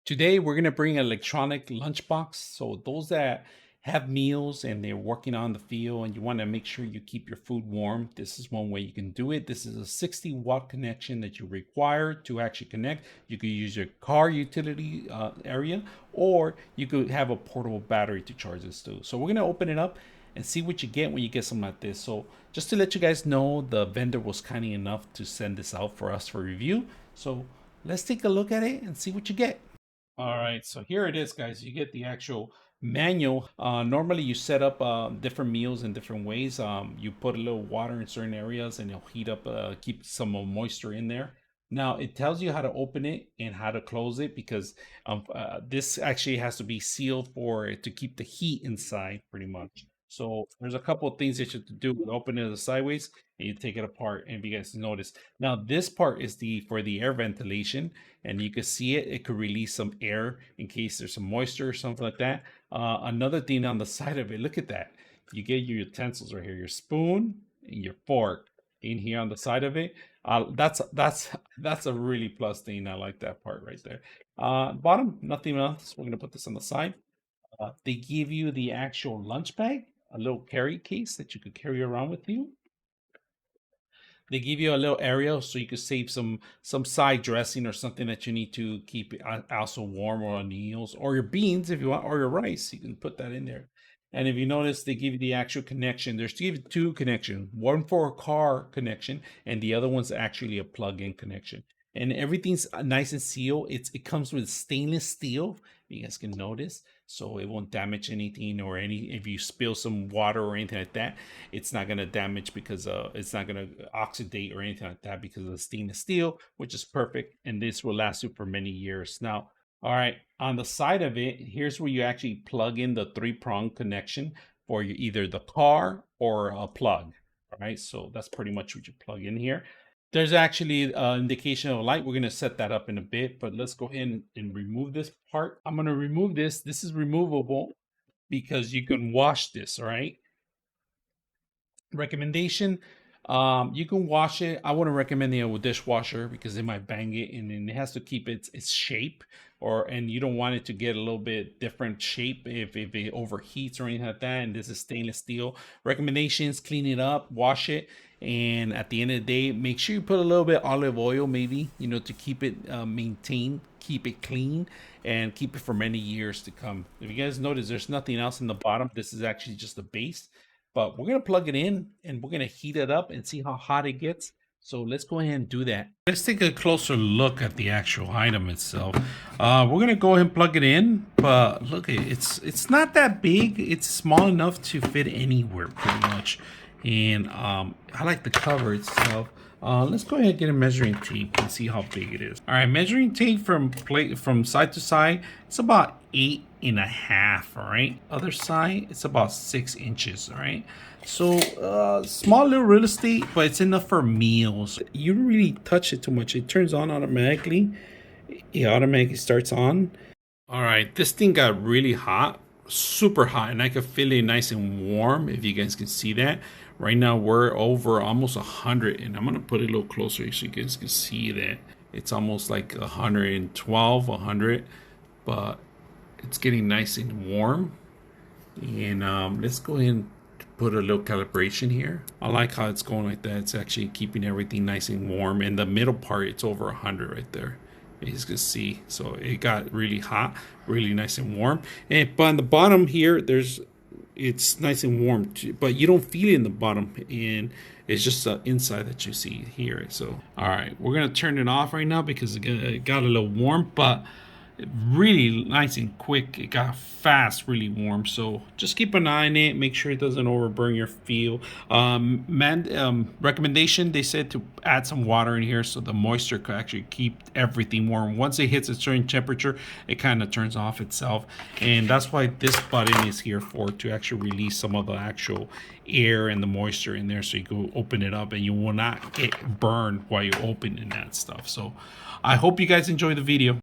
Today, we're going to bring an electronic lunchbox. So, those that have meals and they're working on the field and you want to make sure you keep your food warm, this is one way you can do it. This is a 60-watt connection that you require to actually connect. You could use your car utility area, or you could have a portable battery to charge this too. So, we're going to open it up and see what you get when you get something like this. So, just to let you guys know, the vendor was kind enough to send this out for us for review. So, let's take a look at it and see what you get. All right, so here it is, guys. You get the actual manual. Normally, you set up different meals in different ways. You put a little water in certain areas, and it'll heat up, keep some moisture in there. Now, it tells you how to open it and how to close it because this actually has to be sealed for it to keep the heat inside, pretty much. So there's a couple of things that you have to do. You open it sideways and you take it apart. And if you guys notice, now this part is the for the air ventilation, and you can see it could release some air in case there's some moisture or something like that. Another thing on the side of it, look at that. You get your utensils right here, your spoon and your fork in here on the side of it. That's a really plus thing. I like that part right there. Bottom, nothing else. We're gonna put this on the side. They give you the actual lunch bag, a little carry case that you could carry around with you. They give you a little area so you could save some side dressing or something that you need to keep it also warm, or on meals, or your beans if you want, or your rice. You can put that in there. And if you notice, they give you the actual connection. There's two connections, one for a car connection, and the other one's actually a plug-in connection. And everything's nice and sealed. It comes with stainless steel. You guys can notice, so it won't damage anything, or any if you spill some water or anything like that, it's not gonna damage because it's not gonna oxidate or anything like that because of the stainless steel, which is perfect. And this will last you for many years. Now, all right, on the side of it, here's where you actually plug in the three-prong connection for either the car or a plug. All right, so that's pretty much what you plug in here. There's actually an indication of light. We're going to set that up in a bit, but let's go ahead and remove this part. I'm going to remove this. This is removable because you can wash this, all right? Recommendation, you can wash it. I wouldn't recommend the dishwasher because it might bang it, and then it has to keep its shape, and you don't want it to get a little bit different shape if it overheats or anything like that. And this is stainless steel. Recommendations: clean it up, wash it, and at the end of the day, make sure you put a little bit olive oil, maybe, to keep it maintained, keep it clean, and keep it for many years to come. If you guys notice, there's nothing else in the bottom. This is actually just the base, but we're going to plug it in and we're going to heat it up and see how hot it gets. So let's go ahead and do that. Let's take a closer look at the actual item itself. We're going to go ahead and plug it in, but look, it's not that big. It's small enough to fit anywhere pretty much. And I like the cover itself. Let's go ahead and get a measuring tape and see how big it is. All right, measuring tape from side to side, it's about 8.5. All right, other side, it's about 6 inches. All right, so small little real estate, but it's enough for meals. You don't really touch it too much. It turns on automatically. It automatically starts on. All right, this thing got really hot, super hot, and I could feel it nice and warm, if you guys can see that. Right now we're over almost 100, and I'm gonna put it a little closer so you guys can see that it's almost like 112, 100, but it's getting nice and warm. And let's go ahead and put a little calibration here. I like how it's going like that. It's actually keeping everything nice and warm. In the middle part, it's over 100 right there. You guys can see, so it got really hot, really nice and warm. And but on the bottom here, it's nice and warm too, but you don't feel it in the bottom, and it's just the inside that you see here. So all right, we're gonna turn it off right now because it got a little warm, but really nice and quick. It got fast, really warm. So just keep an eye on it. Make sure it doesn't overburn your fuel. Recommendation: they said to add some water in here so the moisture could actually keep everything warm. Once it hits a certain temperature, it kind of turns off itself, and that's why this button is here for, to actually release some of the actual air and the moisture in there, so you can open it up and you will not get burned while you're opening that stuff. So I hope you guys enjoy the video.